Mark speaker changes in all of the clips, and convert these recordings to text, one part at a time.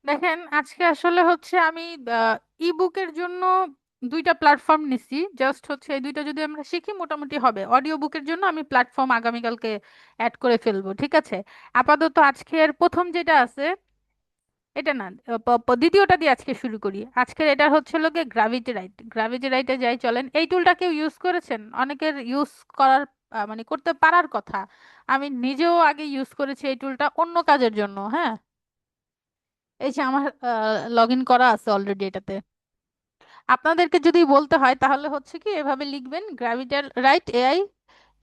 Speaker 1: দেখেন, আজকে আসলে হচ্ছে আমি ইবুকের জন্য দুইটা প্ল্যাটফর্ম নিছি। জাস্ট হচ্ছে এই দুইটা যদি আমরা শিখি মোটামুটি হবে। অডিও বুকের জন্য আমি প্ল্যাটফর্ম আগামীকালকে অ্যাড করে ফেলবো, ঠিক আছে? আপাতত আজকের প্রথম যেটা আছে এটা না, দ্বিতীয়টা দিয়ে আজকে শুরু করি। আজকের এটা হচ্ছে লোকে গ্রাভিটি রাইট। গ্রাভিটি রাইটে যাই চলেন। এই টুলটা কেউ ইউজ করেছেন? অনেকের ইউজ করার মানে করতে পারার কথা। আমি নিজেও আগে ইউজ করেছি এই টুলটা অন্য কাজের জন্য, হ্যাঁ। এই যে আমার লগ ইন করা আছে অলরেডি এটাতে। আপনাদেরকে যদি বলতে হয় তাহলে হচ্ছে কি এভাবে লিখবেন গ্র্যাভিটাল রাইট এআই,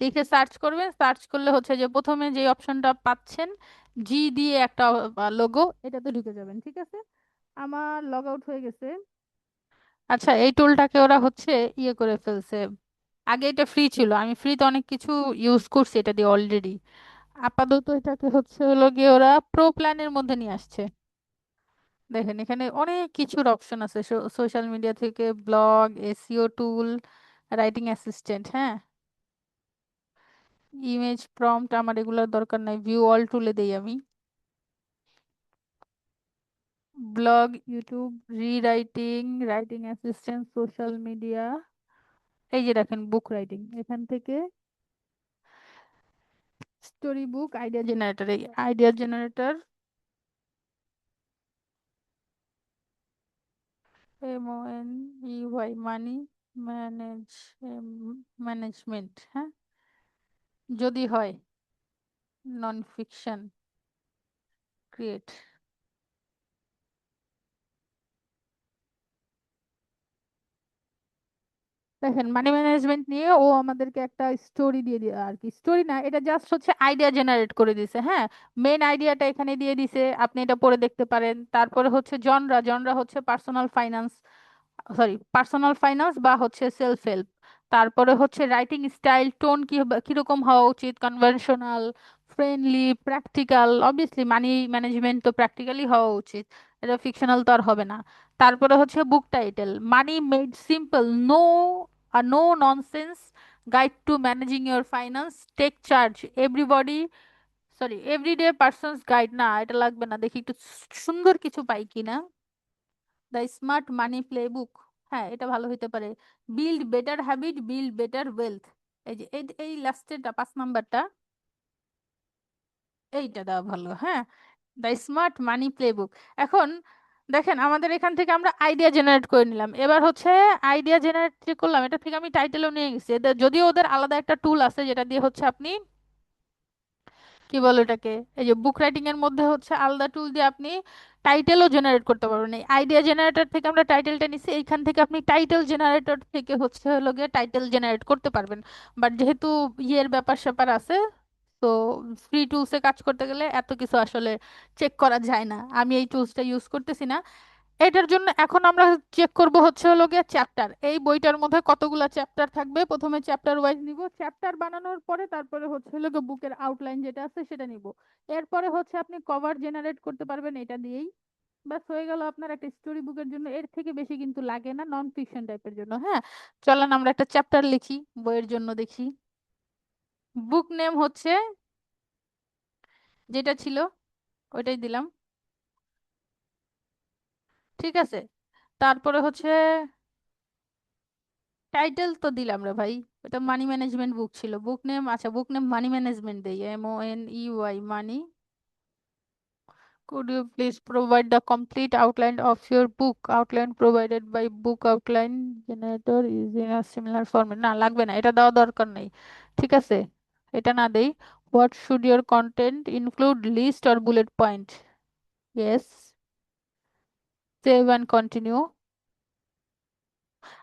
Speaker 1: লিখে সার্চ করবেন। সার্চ করলে হচ্ছে যে প্রথমে যে অপশনটা পাচ্ছেন জি দিয়ে একটা লোগো, এটাতে ঢুকে যাবেন, ঠিক আছে? আমার লগ আউট হয়ে গেছে। আচ্ছা, এই টুলটাকে ওরা হচ্ছে ইয়ে করে ফেলছে। আগে এটা ফ্রি ছিল, আমি ফ্রিতে অনেক কিছু ইউজ করছি এটা দিয়ে অলরেডি। আপাতত এটাকে হচ্ছে হলো গিয়ে ওরা প্রো প্ল্যানের মধ্যে নিয়ে আসছে। দেখেন এখানে অনেক কিছুর অপশন আছে, সোশ্যাল মিডিয়া থেকে ব্লগ, এসইও টুল, রাইটিং অ্যাসিস্ট্যান্ট, হ্যাঁ। ইমেজ প্রম্পট আমার এগুলোর দরকার নাই, ভিউ অল টুলে দেই আমি। Blog, YouTube, rewriting, writing assistant, social media. এই যে দেখেন বুক রাইটিং, এখান থেকে স্টোরি বুক, আইডিয়া জেনারেটর, এই আইডিয়া জেনারেটর, MONEY মানি ম্যানেজ, ম্যানেজমেন্ট, হ্যাঁ। যদি হয় নন ফিকশন ক্রিয়েট। দেখেন মানি ম্যানেজমেন্ট নিয়ে ও আমাদেরকে একটা স্টোরি দিয়ে দিয়ে আর কি, স্টোরি না, এটা জাস্ট হচ্ছে আইডিয়া জেনারেট করে দিছে, হ্যাঁ। মেন আইডিয়াটা এখানে দিয়ে দিছে, আপনি এটা পড়ে দেখতে পারেন। তারপরে হচ্ছে জনরা, জনরা হচ্ছে personal finance, sorry personal finance বা হচ্ছে সেলফ হেল্প। তারপরে হচ্ছে রাইটিং স্টাইল, টোন কি কিরকম হওয়া উচিত, conventional, friendly, practical. Obviously money management তো প্র্যাকটিক্যালি হওয়া উচিত, এটা ফিকশনাল তো আর হবে না। তারপরে হচ্ছে book title, money made simple, no no nonsense guide to managing your finance, take charge everybody, sorry everyday persons guide. না, এটা লাগবে না, দেখি একটু সুন্দর কিছু পাই কিনা। দ্য স্মার্ট মানি প্লেবুক, হ্যাঁ এটা ভালো হইতে পারে। Build better habit, build better wealth. এই যে এই লাস্টেরটা 5 নাম্বারটা, এইটা দেওয়া ভালো, হ্যাঁ। The smart money playbook. এখন দেখেন আমাদের এখান থেকে আমরা আইডিয়া জেনারেট করে নিলাম। এবার হচ্ছে আইডিয়া জেনারেট যে করলাম এটা থেকে আমি টাইটেলও নিয়ে গেছি। যদিও ওদের আলাদা একটা টুল আছে যেটা দিয়ে হচ্ছে আপনি কি বলে ওটাকে, এই যে বুক রাইটিং এর মধ্যে হচ্ছে আলাদা টুল দিয়ে আপনি টাইটেলও জেনারেট করতে পারবেন। এই আইডিয়া জেনারেটর থেকে আমরা টাইটেলটা নিছি, এইখান থেকে আপনি টাইটেল জেনারেটর থেকে হচ্ছে হলো গিয়ে টাইটেল জেনারেট করতে পারবেন। বাট যেহেতু ইয়ের ব্যাপার স্যাপার আছে, তো ফ্রি টুলসে কাজ করতে গেলে এত কিছু আসলে চেক করা যায় না, আমি এই টুলসটা ইউজ করতেছি না। এটার জন্য এখন আমরা চেক করব হচ্ছে হলো গিয়ে চ্যাপ্টার, এই বইটার মধ্যে কতগুলা চ্যাপ্টার থাকবে। প্রথমে চ্যাপ্টার ওয়াইজ নিব, চ্যাপ্টার বানানোর পরে তারপরে হচ্ছে হলো গিয়ে বুকের আউটলাইন যেটা আছে সেটা নিব। এরপরে হচ্ছে আপনি কভার জেনারেট করতে পারবেন এটা দিয়েই। ব্যাস হয়ে গেল আপনার একটা স্টোরি বুকের জন্য। এর থেকে বেশি কিন্তু লাগে না নন ফিকশন টাইপের জন্য, হ্যাঁ। চলেন আমরা একটা চ্যাপ্টার লিখি বইয়ের জন্য, দেখি। বুক নেম হচ্ছে যেটা ছিল ওইটাই দিলাম, ঠিক আছে। তারপরে হচ্ছে টাইটেল তো দিলাম রে ভাই, এটা মানি ম্যানেজমেন্ট বুক ছিল। বুক নেম, আচ্ছা বুক নেম মানি ম্যানেজমেন্ট দেই, MONEY money. Could you please provide the complete outline of your book? Outline provided by book outline generator is in a similar format. না লাগবে না, এটা দেওয়া দরকার নেই, ঠিক আছে। এটা না দেই। What should your content include, list or bullet point? Yes. Save and continue.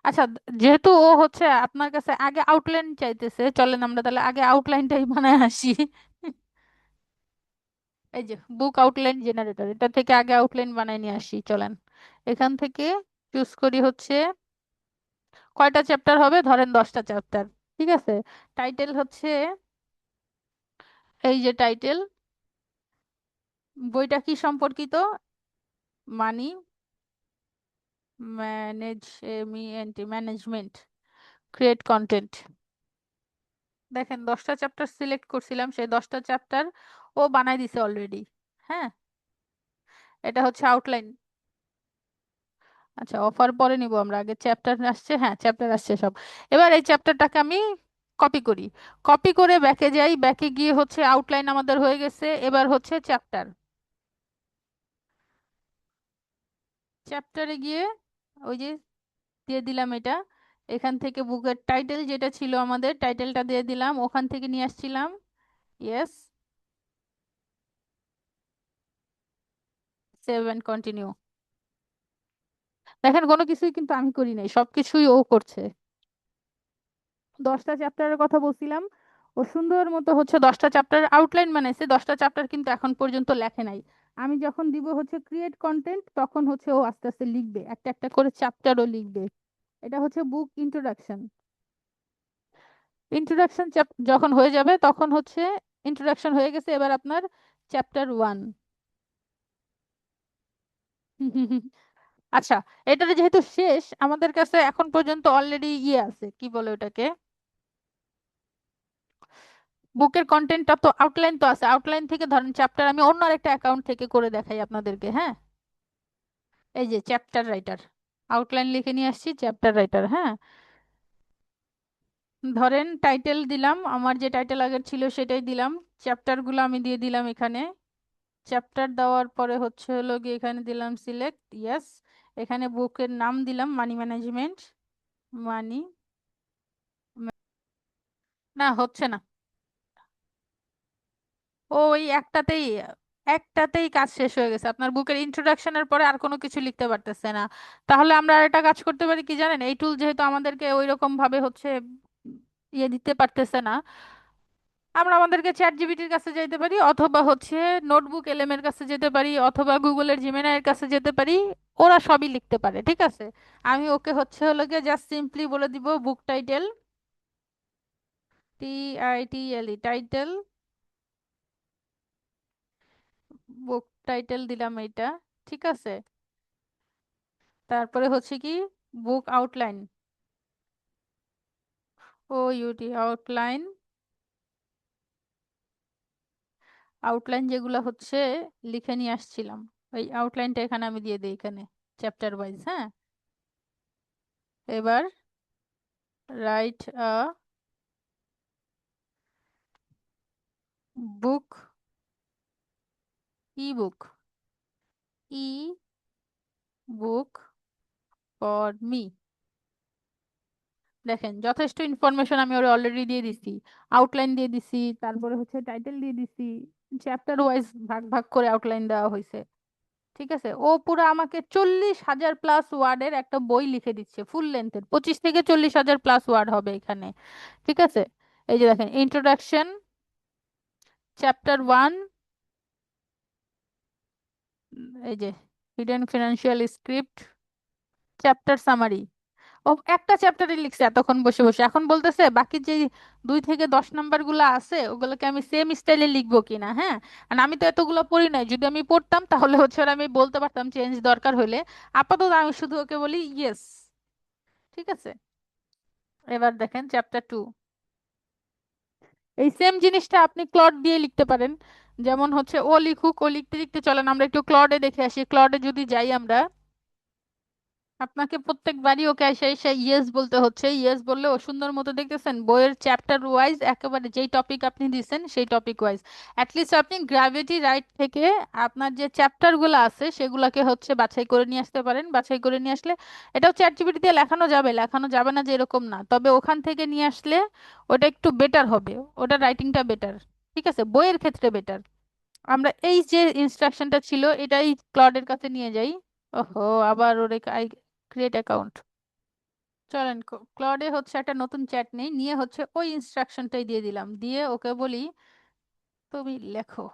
Speaker 1: আচ্ছা, যেহেতু ও হচ্ছে আপনার কাছে আগে আউটলাইন চাইতেছে, চলেন আমরা তাহলে আগে আউটলাইনটাই বানায় আসি। এই যে বুক আউটলাইন জেনারেটর, এটা থেকে আগে আউটলাইন বানাই নিয়ে আসি চলেন। এখান থেকে চুজ করি হচ্ছে কয়টা চ্যাপ্টার হবে, ধরেন 10টা চ্যাপ্টার, ঠিক আছে। টাইটেল হচ্ছে, এই যে টাইটেল, বইটা কি সম্পর্কিত, মানি ম্যানেজমেন্ট, ক্রিয়েট কন্টেন্ট। দেখেন 10টা চ্যাপ্টার সিলেক্ট করছিলাম, সেই 10টা চ্যাপ্টার ও বানাই দিছে অলরেডি, হ্যাঁ। এটা হচ্ছে আউটলাইন। আচ্ছা, অফার পরে নিব, আমরা আগে চ্যাপ্টার আসছে, হ্যাঁ চ্যাপ্টার আসছে সব। এবার এই চ্যাপ্টারটাকে আমি কপি করি। কপি করে ব্যাকে যাই, ব্যাকে গিয়ে হচ্ছে আউটলাইন আমাদের হয়ে গেছে, এবার হচ্ছে চ্যাপ্টার। চ্যাপ্টারে গিয়ে ওই যে দিয়ে দিলাম এটা। এখান থেকে বুকের টাইটেল যেটা ছিল আমাদের, টাইটেলটা দিয়ে দিলাম, ওখান থেকে নিয়ে আসছিলাম। ইয়েস। Save and continue. দেখেন কোনো কিছুই কিন্তু আমি করি নাই, সবকিছুই ও করছে। 10টা চ্যাপ্টারের কথা বলছিলাম, ও সুন্দর মতো হচ্ছে 10টা চ্যাপ্টার আউটলাইন বানাইছে, 10টা চ্যাপ্টার কিন্তু এখন পর্যন্ত লেখে নাই। আমি যখন দিব হচ্ছে ক্রিয়েট কন্টেন্ট, তখন হচ্ছে ও আস্তে আস্তে লিখবে, একটা একটা করে চ্যাপ্টারও লিখবে। এটা হচ্ছে বুক ইন্ট্রোডাকশন। ইন্ট্রোডাকশন যখন হয়ে যাবে তখন হচ্ছে ইন্ট্রোডাকশন হয়ে গেছে, এবার আপনার চ্যাপ্টার 1। আচ্ছা, এটা যেহেতু শেষ, আমাদের কাছে এখন পর্যন্ত অলরেডি ইয়ে আছে, কি বলে ওটাকে, বুকের কন্টেন্টটা তো আউটলাইন তো আছে, আউটলাইন থেকে ধরেন চ্যাপ্টার আমি অন্য একটা অ্যাকাউন্ট থেকে করে দেখাই আপনাদেরকে, হ্যাঁ। এই যে চ্যাপ্টার রাইটার, আউটলাইন লিখে নিয়ে আসছি, চ্যাপ্টার রাইটার, হ্যাঁ। ধরেন টাইটেল দিলাম, আমার যে টাইটেল আগের ছিল সেটাই দিলাম। চ্যাপ্টারগুলো আমি দিয়ে দিলাম এখানে। চ্যাপ্টার দেওয়ার পরে হচ্ছে হলো গিয়ে এখানে দিলাম সিলেক্ট, ইয়েস। এখানে বুকের নাম দিলাম মানি ম্যানেজমেন্ট। মানি, না হচ্ছে না। ওই একটাতেই, একটাতেই কাজ শেষ হয়ে গেছে, আপনার বুকের ইন্ট্রোডাকশনের পরে আর কোনো কিছু লিখতে পারতেছে না। তাহলে আমরা আরেকটা কাজ করতে পারি কি জানেন, এই টুল যেহেতু আমাদেরকে ওই রকম ভাবে হচ্ছে ইয়ে দিতে পারতেছে না, আমরা আমাদেরকে চ্যাট জিপিটির কাছে যেতে পারি, অথবা হচ্ছে নোটবুক এলএম এর কাছে যেতে পারি, অথবা গুগলের জিমিনাই এর কাছে যেতে পারি। ওরা সবই লিখতে পারে, ঠিক আছে। আমি ওকে হচ্ছে হলো গিয়ে জাস্ট সিম্পলি বলে দিব book title, TITLE, title. Book title দিলাম এইটা, ঠিক আছে। তারপরে হচ্ছে কি, বুক আউটলাইন, OUT আউটলাইন। আউটলাইন যেগুলো হচ্ছে লিখে নিয়ে আসছিলাম, ওই আউটলাইনটা এখানে আমি দিয়ে দিই, এখানে চ্যাপ্টার ওয়াইজ, হ্যাঁ। এবার write a book, E book, E book for me. দেখেন যথেষ্ট ইনফরমেশন আমি ওরে অলরেডি দিয়ে দিছি, আউটলাইন দিয়ে দিছি, তারপরে হচ্ছে টাইটেল দিয়ে দিছি, চ্যাপ্টার ওয়াইজ ভাগ ভাগ করে আউটলাইন দেওয়া হয়েছে, ঠিক আছে। ও পুরো আমাকে 40,000+ ওয়ার্ডের একটা বই লিখে দিচ্ছে, ফুল লেন্থের, 25 থেকে 40,000+ ওয়ার্ড হবে এখানে, ঠিক আছে। এই যে দেখেন, ইন্ট্রোডাকশন, চ্যাপ্টার 1, এই যে hidden financial script, chapter summary. ও একটা চ্যাপ্টারে লিখছে এতক্ষণ বসে বসে, এখন বলতেছে বাকি যে 2 থেকে 10 নাম্বার গুলো আছে ওগুলোকে আমি সেম স্টাইলে লিখবো কিনা, হ্যাঁ। আর আমি তো এতগুলো পড়ি নাই, যদি আমি পড়তাম তাহলে হচ্ছে ওরা আমি বলতে পারতাম চেঞ্জ দরকার হলে। আপাতত আমি শুধু ওকে বলি ইয়েস, ঠিক আছে। এবার দেখেন চ্যাপ্টার 2, এই সেম জিনিসটা আপনি ক্লড দিয়ে লিখতে পারেন। যেমন হচ্ছে ও লিখুক, ও লিখতে লিখতে চলেন আমরা একটু ক্লডে দেখে আসি, ক্লডে যদি যাই আমরা, আপনাকে প্রত্যেকবারই ওকে এসে এসে ইয়েস বলতে হচ্ছে, ইয়েস বললে ও সুন্দর মতো দেখতেছেন বইয়ের চ্যাপ্টার ওয়াইজ একেবারে যেই টপিক আপনি দিচ্ছেন সেই টপিক ওয়াইজ, অ্যাটলিস্ট আপনি গ্র্যাভিটি রাইট থেকে আপনার যে চ্যাপ্টার গুলো আছে সেগুলোকে হচ্ছে বাছাই করে নিয়ে আসতে পারেন। বাছাই করে নিয়ে আসলে এটাও চ্যাট জিপিটি দিয়ে লেখানো যাবে, লেখানো যাবে না যে এরকম না, তবে ওখান থেকে নিয়ে আসলে ওটা একটু বেটার হবে, ওটা রাইটিংটা বেটার, ঠিক আছে, বইয়ের ক্ষেত্রে বেটার। আমরা এই যে ইনস্ট্রাকশনটা ছিল এটাই ক্লডের কাছে নিয়ে যাই। ওহো, আবার ওরে ক্রিয়েট অ্যাকাউন্ট। চলেন ক্লডে হচ্ছে একটা নতুন চ্যাট নেই, নিয়ে হচ্ছে ওই ইনস্ট্রাকশনটাই দিয়ে দিলাম, দিয়ে ওকে বলি তুমি লেখো।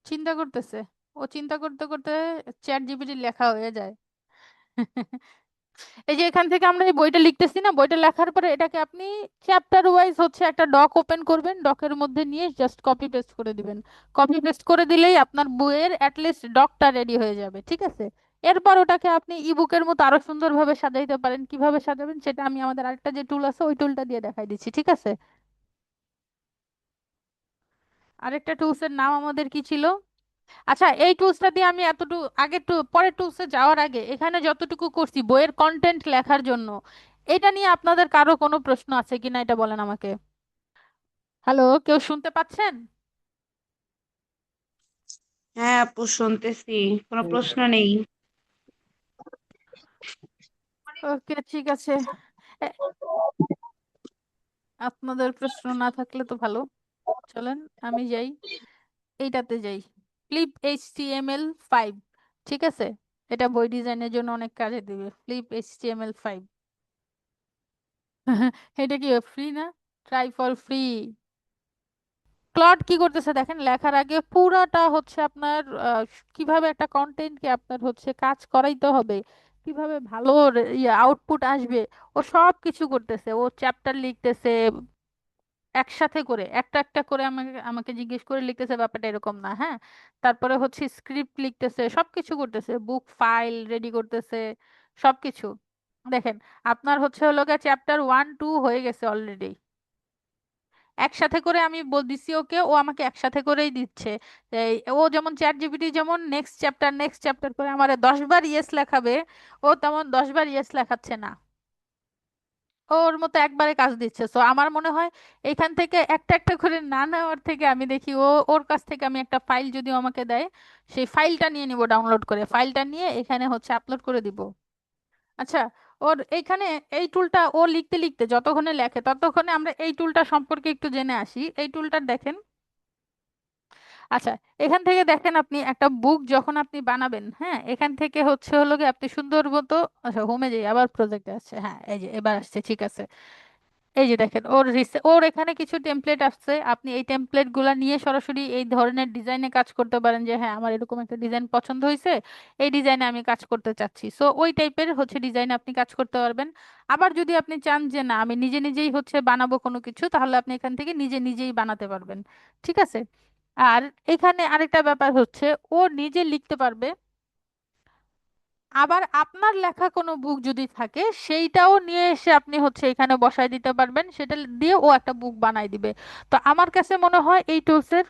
Speaker 1: চিন্তা করতেছে, ও চিন্তা করতে করতে চ্যাট জিপিটি লেখা হয়ে যায়। এই যে এখান থেকে আমরা এই বইটা লিখতেছি না, বইটা লেখার পরে এটাকে আপনি চ্যাপ্টার ওয়াইজ হচ্ছে একটা ডক ওপেন করবেন, ডকের মধ্যে নিয়ে জাস্ট কপি পেস্ট করে দিবেন। কপি পেস্ট করে দিলেই আপনার বইয়ের অ্যাটলিস্ট ডকটা রেডি হয়ে যাবে, ঠিক আছে। এরপর ওটাকে আপনি ইবুকের মতো আরো সুন্দরভাবে সাজাইতে পারেন, কিভাবে সাজাবেন সেটা আমি আমাদের আরেকটা যে টুল আছে ওই টুলটা দিয়ে দেখাই দিচ্ছি, ঠিক আছে। আরেকটা টুলসের নাম আমাদের কি ছিল, আচ্ছা, এই টুলসটা দিয়ে আমি এতটুকু আগে, পরের টুলসে যাওয়ার আগে এখানে যতটুকু করছি বইয়ের কন্টেন্ট লেখার জন্য, এটা নিয়ে আপনাদের কারো কোনো প্রশ্ন আছে কিনা এটা বলেন আমাকে। হ্যালো, কেউ শুনতে পাচ্ছেন?
Speaker 2: হ্যাঁ আপু, শুনতেছি। কোনো প্রশ্ন নেই।
Speaker 1: ওকে, ঠিক আছে। এ- আপনাদের প্রশ্ন না থাকলে তো ভালো। চলেন আমি যাই, এইটাতে যাই, flip HTML5। ঠিক আছে, এটা বই ডিজাইনের জন্য অনেক কাজে দিবে, flip HTML5। এটা কি ফ্রি না? Try for free. ক্লড কি করতেছে দেখেন, লেখার আগে পুরাটা হচ্ছে আপনার কিভাবে একটা কন্টেন্টকে আপনার হচ্ছে কাজ করাইতে হবে, কিভাবে ভালো আউটপুট আসবে, ও সব কিছু করতেছে। ও চ্যাপ্টার লিখতেছে একসাথে করে, একটা একটা করে আমাকে আমাকে জিজ্ঞেস করে লিখতেছে, ব্যাপারটা এরকম না, হ্যাঁ। তারপরে হচ্ছে স্ক্রিপ্ট লিখতেছে, সবকিছু করতেছে, বুক ফাইল রেডি করতেছে, সবকিছু। দেখেন, আপনার হচ্ছে হলো চ্যাপ্টার 1 2 হয়ে গেছে অলরেডি, একসাথে করে আমি দিচ্ছি ওকে, ও আমাকে একসাথে করেই দিচ্ছে। ও যেমন চ্যাট জিপিটি যেমন নেক্সট চ্যাপ্টার নেক্সট চ্যাপ্টার করে আমার 10 বার ইয়েস লেখাবে, ও তেমন 10 বার ইয়েস লেখাচ্ছে না। ওর মতো একবারে কাজ দিচ্ছে। সো আমার মনে হয় এখান থেকে একটা একটা করে না নেওয়ার থেকে আমি দেখি ওর কাছ থেকে আমি একটা ফাইল যদি ও আমাকে দেয়, সেই ফাইলটা নিয়ে নিব, ডাউনলোড করে ফাইলটা নিয়ে এখানে হচ্ছে আপলোড করে দিব। আচ্ছা, ওর এইখানে এই টুলটা ও লিখতে লিখতে যতক্ষণে লেখে ততক্ষণে আমরা এই টুলটা সম্পর্কে একটু জেনে আসি। এই টুলটা দেখেন। আচ্ছা, এখান থেকে দেখেন, আপনি একটা বুক যখন আপনি বানাবেন, হ্যাঁ, এখান থেকে হচ্ছে হলো গিয়ে আপনি সুন্দর মতো, আচ্ছা হোমে যাই, আবার প্রজেক্টে আসছে, হ্যাঁ এই যে এবার আসছে, ঠিক আছে। এই যে দেখেন, ওর এখানে কিছু টেমপ্লেট আসছে, আপনি এই টেমপ্লেট গুলা নিয়ে সরাসরি এই ধরনের ডিজাইনে কাজ করতে পারেন, যে হ্যাঁ আমার এরকম একটা ডিজাইন পছন্দ হয়েছে, এই ডিজাইনে আমি কাজ করতে চাচ্ছি। সো ওই টাইপের হচ্ছে ডিজাইনে আপনি কাজ করতে পারবেন। আবার যদি আপনি চান যে না আমি নিজে নিজেই হচ্ছে বানাবো কোনো কিছু, তাহলে আপনি এখান থেকে নিজে নিজেই বানাতে পারবেন। ঠিক আছে। আর এখানে আরেকটা ব্যাপার হচ্ছে, ও নিজে লিখতে পারবে। আবার আপনার লেখা কোনো বুক যদি থাকে সেইটাও নিয়ে এসে আপনি হচ্ছে এখানে বসায় দিতে পারবেন, সেটা দিয়ে ও একটা বুক বানাই দিবে। তো আমার কাছে মনে হয় এই টুলসের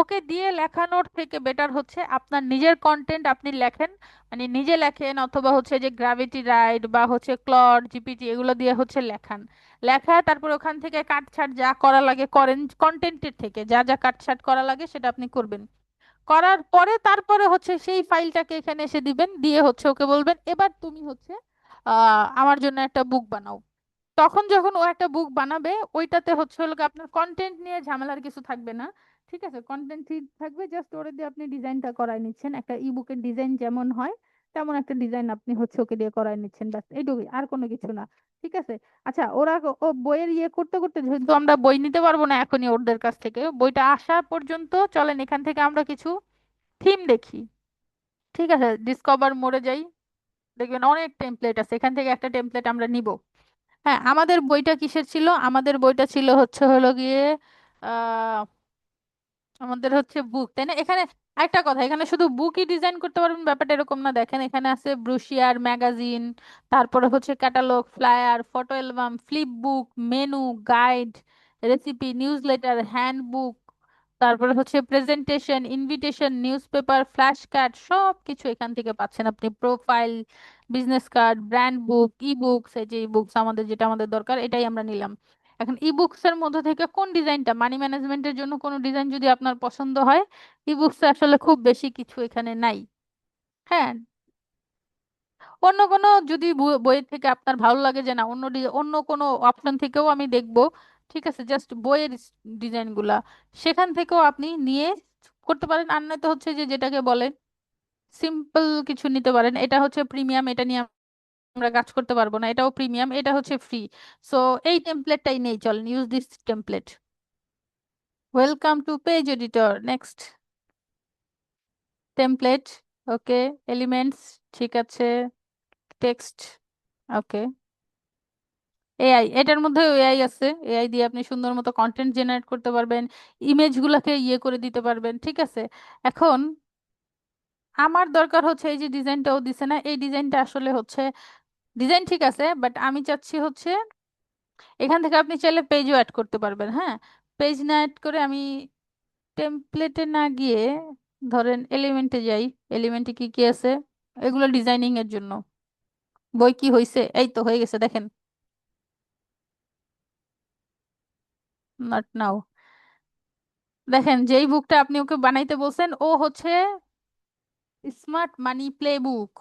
Speaker 1: ওকে দিয়ে লেখানোর থেকে বেটার হচ্ছে আপনার নিজের কন্টেন্ট আপনি লেখেন, মানে নিজে লেখেন, অথবা হচ্ছে যে গ্র্যাভিটি রাইট বা হচ্ছে ক্লড জিপিটি এগুলো দিয়ে হচ্ছে লেখান। লেখা তারপর ওখান থেকে কাটছাট যা করা লাগে করেন, কন্টেন্টের থেকে যা যা কাটছাট করা লাগে সেটা আপনি করবেন। করার পরে তারপরে হচ্ছে সেই ফাইলটাকে এখানে এসে দিবেন, দিয়ে হচ্ছে ওকে বলবেন এবার তুমি হচ্ছে আমার জন্য একটা বুক বানাও। তখন যখন ও একটা বুক বানাবে, ওইটাতে হচ্ছে হলো গিয়ে আপনার কন্টেন্ট নিয়ে ঝামেলার কিছু থাকবে না। ঠিক আছে, কন্টেন্ট ঠিক থাকবে, জাস্ট ওরে দিয়ে আপনি ডিজাইনটা করায় নিচ্ছেন, একটা ইবুকের ডিজাইন যেমন হয় তেমন একটা ডিজাইন আপনি হচ্ছে ওকে দিয়ে করায় নিচ্ছেন, ব্যাস এইটুকুই, আর কোনো কিছু না। ঠিক আছে। আচ্ছা, ও বইয়ের ইয়ে করতে করতে যেহেতু আমরা বই নিতে পারবো না এখনই ওদের কাছ থেকে, বইটা আসা পর্যন্ত চলেন এখান থেকে আমরা কিছু থিম দেখি। ঠিক আছে, ডিসকভার মোড়ে যাই, দেখবেন অনেক টেমপ্লেট আছে, এখান থেকে একটা টেমপ্লেট আমরা নিব। হ্যাঁ, আমাদের বইটা কিসের ছিল? আমাদের বইটা ছিল হচ্ছে হলো গিয়ে আহ আমাদের হচ্ছে বুক, তাই না? এখানে একটা কথা, এখানে শুধু বুকই ডিজাইন করতে পারবেন ব্যাপারটা এরকম না। দেখেন এখানে আছে ব্রুশিয়ার, ম্যাগাজিন, তারপরে হচ্ছে catalogue, flyer, photo album, flip book, menu, guide, recipe, news letter, handbook, তারপরে হচ্ছে presentation, invitation, news paper, flash card, সব কিছু এখান থেকে পাচ্ছেন আপনি। Profile, business card, brand book, e books, এই যে ই বুকস আমাদের যেটা আমাদের দরকার এটাই আমরা নিলাম। এখন ই বুকস এর মধ্যে থেকে কোন ডিজাইনটা, মানি ম্যানেজমেন্টের জন্য কোনো ডিজাইন যদি আপনার পছন্দ হয়, ই বুকস আসলে খুব বেশি কিছু এখানে নাই। হ্যাঁ, অন্য কোনো যদি বইয়ের থেকে আপনার ভালো লাগে যে না অন্য অন্য কোনো অপশন থেকেও আমি দেখব, ঠিক আছে, জাস্ট বইয়ের ডিজাইন গুলা সেখান থেকেও আপনি নিয়ে করতে পারেন। আর নয়তো হচ্ছে যে যেটাকে বলে সিম্পল কিছু নিতে পারেন, এটা হচ্ছে প্রিমিয়াম, এটা নিয়ে আমরা কাজ করতে পারবো না, এটাও প্রিমিয়াম, এটা হচ্ছে ফ্রি। সো এই টেমপ্লেটটাই নেই, চলেন use this template. Welcome to page editor, next template, okay, elements, ঠিক আছে, টেক্সট, ওকে, এআই, এটার মধ্যে এআই আছে, এআই দিয়ে আপনি সুন্দর মতো কন্টেন্ট জেনারেট করতে পারবেন, ইমেজ গুলাকে ইয়ে করে দিতে পারবেন। ঠিক আছে। এখন আমার দরকার হচ্ছে এই যে ডিজাইনটাও দিছে না, এই ডিজাইনটা আসলে হচ্ছে ডিজাইন ঠিক আছে, বাট আমি চাচ্ছি হচ্ছে এখান থেকে আপনি চাইলে পেজও অ্যাড করতে পারবেন, হ্যাঁ। পেজ না অ্যাড করে আমি টেমপ্লেটে না গিয়ে ধরেন এলিমেন্টে যাই, এলিমেন্টে কি কি আছে, এগুলো ডিজাইনিং এর জন্য। বই কি হয়েছে, এই তো হয়ে গেছে দেখেন। Not now. দেখেন যেই বুকটা আপনি ওকে বানাইতে বলছেন ও হচ্ছে স্মার্ট মানি প্লে বুক।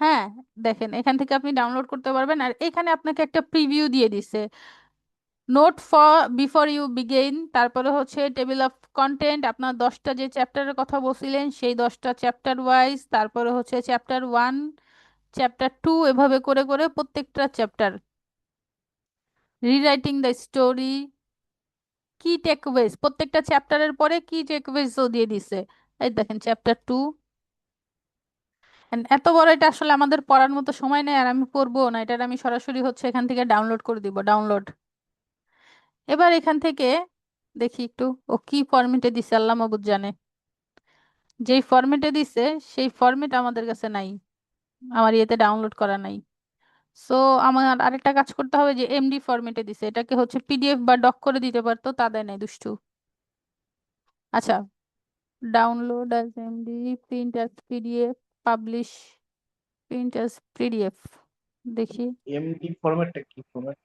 Speaker 1: হ্যাঁ, দেখেন এখান থেকে আপনি ডাউনলোড করতে পারবেন, আর এখানে আপনাকে একটা প্রিভিউ দিয়ে দিছে। Note for before you begin, তারপরে হচ্ছে টেবিল অফ কন্টেন্ট, আপনার 10টা যে চ্যাপ্টারের কথা বলছিলেন সেই 10টা চ্যাপ্টার ওয়াইজ, তারপরে হচ্ছে চ্যাপ্টার 1, চ্যাপ্টার 2, এভাবে করে করে প্রত্যেকটা চ্যাপ্টার, রিরাইটিং দ্য স্টোরি, কি টেকওয়েজ, প্রত্যেকটা চ্যাপ্টারের পরে কি টেকওয়েজও দিয়ে দিছে। এই দেখেন চ্যাপ্টার 2। এত বড় এটা আসলে আমাদের পড়ার মতো সময় নেই, আর আমি পড়বো না, এটা আমি সরাসরি হচ্ছে এখান থেকে ডাউনলোড করে দিব, ডাউনলোড। এবার এখান থেকে দেখি একটু ও কি ফরম্যাটে দিছে, আল্লাহ মাবুদ জানে। যেই ফরম্যাটে দিছে সেই ফরম্যাট আমাদের কাছে নাই, আমার ইয়েতে ডাউনলোড করা নাই। সো আমার আরেকটা কাজ করতে হবে, যে এমডি ফরম্যাটে দিছে, এটাকে হচ্ছে পিডিএফ বা ডক করে দিতে পারতো, তা দেয় নাই দুষ্টু। আচ্ছা, download as MD, print as PDF, publish, print as PDF. দেখি
Speaker 3: এমডি ফরম্যাটটা কি ফরম্যাট?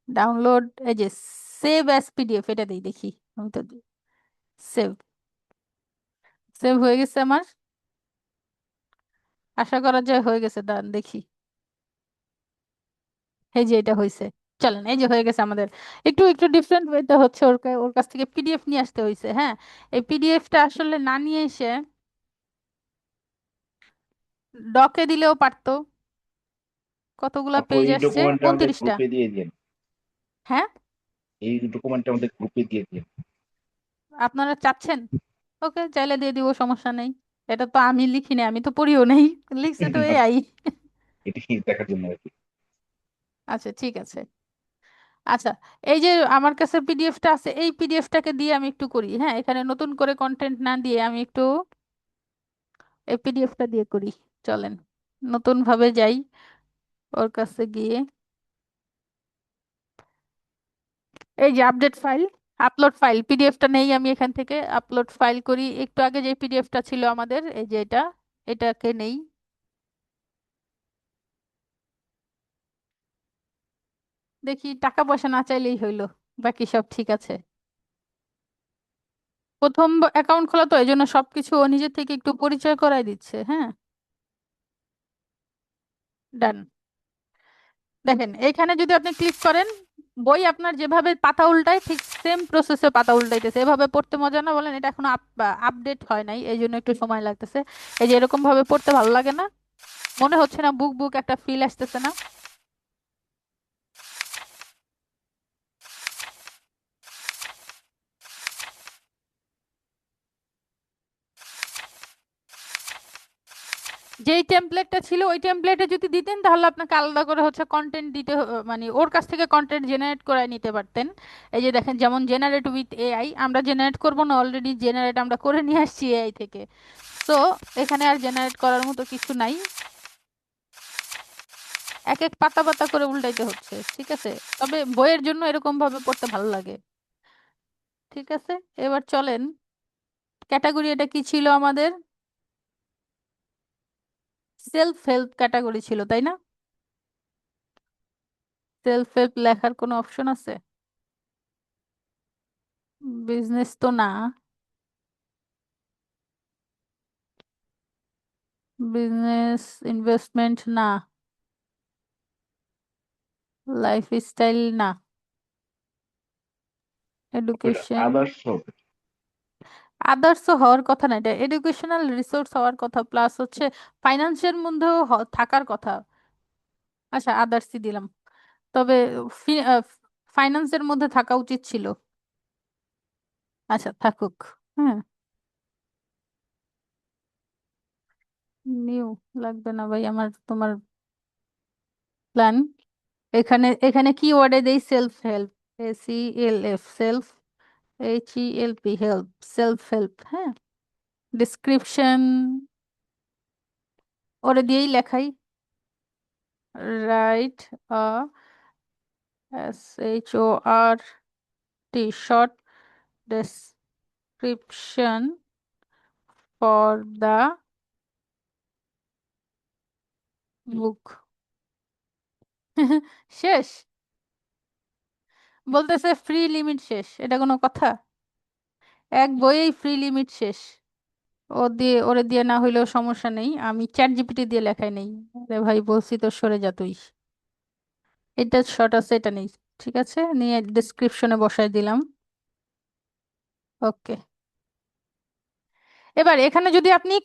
Speaker 1: ডাউনলোড, এই যে সেভ অ্যাজ পিডিএফ, এটা দিই দেখি। আমি তো সেভ, সেভ হয়ে গেছে আমার, আশা করা যায় হয়ে গেছে, দাঁড়ান দেখি। এই যে এটা হয়েছে, চলেন এই যে হয়ে গেছে আমাদের। একটু একটু ডিফারেন্ট ওয়েতে হচ্ছে, ওর কাছ থেকে পিডিএফ নিয়ে আসতে হয়েছে। হ্যাঁ, এই পিডিএফটা আসলে না নিয়ে এসে ডকে দিলেও পারতো। কতগুলা
Speaker 3: আপু
Speaker 1: পেজ
Speaker 3: এই
Speaker 1: আসছে,
Speaker 3: ডকুমেন্টটা আমাদের
Speaker 1: 29টা।
Speaker 3: গ্রুপে দিয়ে দিন।
Speaker 1: হ্যাঁ,
Speaker 3: এই ডকুমেন্টটা আমাদের গ্রুপে দিয়ে দিন।
Speaker 1: আপনারা চাচ্ছেন, ওকে চাইলে দিয়ে দিব, সমস্যা নেই। এটা তো আমি লিখিনি, আমি তো পড়িও নেই, লিখছে তো এআই।
Speaker 3: এটি দেখার জন্য আর কি।
Speaker 1: আচ্ছা ঠিক আছে। আচ্ছা, এই যে আমার কাছে পিডিএফটা আছে, এই পিডিএফটাকে দিয়ে আমি একটু করি। হ্যাঁ, এখানে নতুন করে কন্টেন্ট না দিয়ে আমি একটু এই পিডিএফটা দিয়ে করি। চলেন নতুন ভাবে যাই, ওর কাছে গিয়ে এই যে আপডেট ফাইল, আপলোড ফাইল, পিডিএফটা নেই, আমি এখান থেকে আপলোড ফাইল করি। একটু আগে যে পিডিএফটা ছিল আমাদের, এই যে এটা, এটাকে নেই। দেখি টাকা পয়সা না চাইলেই হইলো, বাকি সব ঠিক আছে। প্রথম অ্যাকাউন্ট খোলা তো, এই জন্য সবকিছু ও নিজে থেকে একটু পরিচয় করায় দিচ্ছে। হ্যাঁ, ডান। দেখেন এইখানে যদি আপনি ক্লিক করেন, বই আপনার যেভাবে পাতা উল্টায় ঠিক সেম প্রসেসে পাতা উল্টাইতেছে। এভাবে পড়তে মজা না বলেন? এটা এখনো আপডেট হয় নাই, এই জন্য একটু সময় লাগতেছে। এই যে এরকম ভাবে পড়তে ভালো লাগে না? মনে হচ্ছে না বুক বুক একটা ফিল আসতেছে না? যেই টেমপ্লেটটা ছিল ওই টেমপ্লেটে যদি দিতেন তাহলে আপনাকে আলাদা করে হচ্ছে কন্টেন্ট দিতে মানে ওর কাছ থেকে কন্টেন্ট জেনারেট করে নিতে পারতেন। এই যে দেখেন, যেমন জেনারেট উইথ এআই, আমরা জেনারেট করব না, অলরেডি জেনারেট আমরা করে নিয়ে আসছি এআই থেকে। তো এখানে আর জেনারেট করার মতো কিছু নাই, এক এক পাতা পাতা করে উল্টাইতে হচ্ছে। ঠিক আছে, তবে বইয়ের জন্য এরকম ভাবে পড়তে ভালো লাগে। ঠিক আছে, এবার চলেন, ক্যাটাগরি এটা কি ছিল আমাদের? সেলফ হেল্প ক্যাটাগরি ছিল, তাই না? সেলফ হেল্প লেখার কোনো অপশন আছে? বিজনেস তো না, বিজনেস ইনভেস্টমেন্ট না, লাইফস্টাইল না,
Speaker 3: আপু এটা
Speaker 1: এডুকেশন।
Speaker 3: আদর্শ হবে।
Speaker 1: আদার্স হওয়ার কথা না, এটা এডুকেশনাল রিসোর্স হওয়ার কথা, প্লাস হচ্ছে ফাইন্যান্সের মধ্যেও থাকার কথা। আচ্ছা আদার্সই দিলাম, তবে ফাইন্যান্সের মধ্যে থাকা উচিত ছিল। আচ্ছা থাকুক। হ্যাঁ, নিউ লাগবে না ভাই আমার, তোমার প্ল্যান। এখানে এখানে কি ওয়ার্ডে দেই? Self help, SELF, self, HELP, help, self help. হ্যাঁ, ডিসক্রিপশন ওরে দিয়েই লেখাই, right SHORT, short description for the book. শেষ? বলতেছে ফ্রি লিমিট শেষ, এটা কোনো কথা? এক বইয়েই ফ্রি লিমিট শেষ। ওরে দিয়ে না হইলেও সমস্যা নেই, আমি চ্যাট জিপিটি দিয়ে লেখাই নেই। আরে ভাই বলছি তো সরে যা তুই। এটা শর্ট আছে, এটা নেই। ঠিক আছে, নিয়ে ডিসক্রিপশনে বসাই দিলাম। ওকে। এবার এখানে যদি আপনি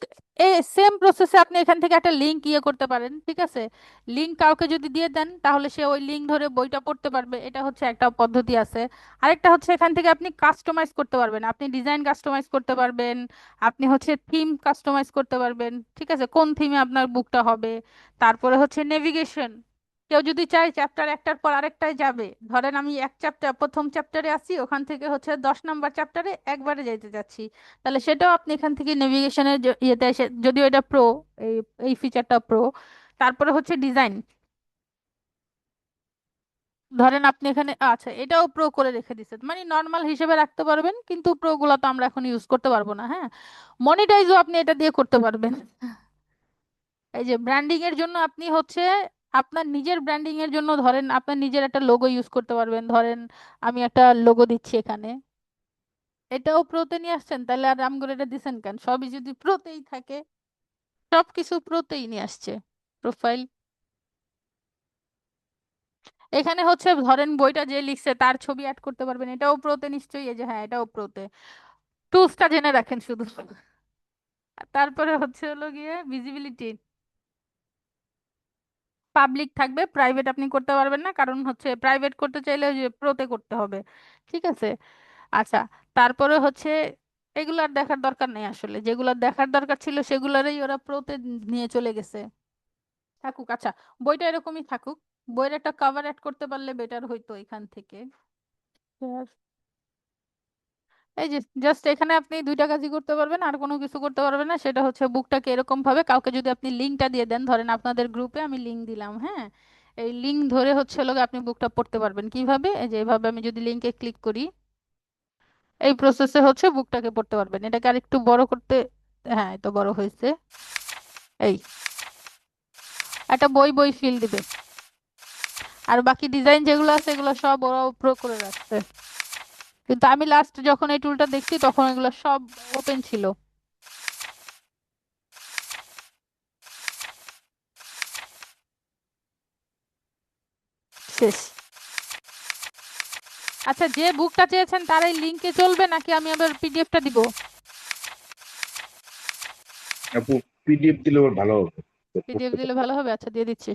Speaker 1: সেম প্রসেসে আপনি এখান থেকে একটা লিংক ইয়ে করতে পারেন, ঠিক আছে? লিংক কাউকে যদি দিয়ে দেন তাহলে সে ওই লিংক ধরে বইটা পড়তে পারবে, এটা হচ্ছে একটা পদ্ধতি আছে। আরেকটা হচ্ছে এখান থেকে আপনি কাস্টমাইজ করতে পারবেন, আপনি ডিজাইন কাস্টমাইজ করতে পারবেন, আপনি হচ্ছে থিম কাস্টমাইজ করতে পারবেন, ঠিক আছে, কোন থিমে আপনার বুকটা হবে। তারপরে হচ্ছে নেভিগেশন, কেউ যদি চায় চ্যাপ্টার একটার পর আরেকটায় যাবে, ধরেন আমি এক চ্যাপ্টার প্রথম চ্যাপ্টারে আছি, ওখান থেকে হচ্ছে 10 নম্বর চ্যাপ্টারে একবারে যাইতে যাচ্ছি, তাহলে সেটাও আপনি এখান থেকে নেভিগেশনের ইয়েতে এসে, যদিও এটা প্রো, এই এই ফিচারটা প্রো। তারপরে হচ্ছে ডিজাইন, ধরেন আপনি এখানে, আচ্ছা এটাও প্রো করে রেখে দিচ্ছেন, মানে নর্মাল হিসেবে রাখতে পারবেন, কিন্তু প্রো গুলো তো আমরা এখন ইউজ করতে পারবো না। হ্যাঁ, মনিটাইজও আপনি এটা দিয়ে করতে পারবেন। এই যে ব্র্যান্ডিং এর জন্য আপনি হচ্ছে আপনার নিজের ব্র্যান্ডিং এর জন্য, ধরেন আপনার নিজের একটা লোগো ইউজ করতে পারবেন, ধরেন আমি একটা লোগো দিচ্ছি এখানে, এটাও প্রোতে নিয়ে আসছেন, তাহলে আর আমগুলো এটা দিচ্ছেন কেন? সবই যদি প্রোতেই থাকে, সবকিছু প্রোতেই নিয়ে আসছে। প্রোফাইল, এখানে হচ্ছে ধরেন বইটা যে লিখছে তার ছবি অ্যাড করতে পারবেন, এটাও প্রোতে নিশ্চয়ই, এই যে হ্যাঁ এটাও প্রোতে। টুলসটা জেনে রাখেন শুধু। তারপরে হচ্ছে হলো গিয়ে ভিজিবিলিটি, পাবলিক থাকবে, প্রাইভেট আপনি করতে পারবেন না, কারণ হচ্ছে প্রাইভেট করতে চাইলে ওই যে প্রোতে করতে হবে। ঠিক আছে, আচ্ছা। তারপরে হচ্ছে এগুলার দেখার দরকার নেই আসলে, যেগুলার দেখার দরকার ছিল সেগুলারই ওরা প্রোতে নিয়ে চলে গেছে। থাকুক, আচ্ছা, বইটা এরকমই থাকুক। বইয়ের একটা কভার অ্যাড করতে পারলে বেটার হইতো এখান থেকে। এই যে জাস্ট এখানে আপনি দুইটা কাজই করতে পারবেন, আর কোনো কিছু করতে পারবেন না, সেটা হচ্ছে বুকটাকে এরকম ভাবে কাউকে যদি আপনি লিঙ্কটা দিয়ে দেন, ধরেন আপনাদের গ্রুপে আমি লিঙ্ক দিলাম, হ্যাঁ, এই লিঙ্ক ধরে হচ্ছে লোক আপনি বুকটা পড়তে পারবেন কিভাবে, এই যে এভাবে আমি যদি লিঙ্কে ক্লিক করি, এই প্রসেসে হচ্ছে বুকটাকে পড়তে পারবেন। এটাকে আর একটু বড় করতে, হ্যাঁ এই তো বড় হয়েছে। এই একটা বই বই ফিল দিবে, আর বাকি ডিজাইন যেগুলো আছে এগুলো সব ওরা প্রো করে রাখছে, কিন্তু আমি লাস্ট যখন এই টুলটা দেখছি তখন এগুলো সব ওপেন ছিল। শেষ। আচ্ছা, যে বুকটা চেয়েছেন তার এই লিংকে চলবে নাকি আমি আবার পিডিএফটা দিব?
Speaker 3: আপু পিডিএফ দিলে ওর ভালো হবে।
Speaker 1: পিডিএফ দিলে ভালো হবে, আচ্ছা দিয়ে দিচ্ছি।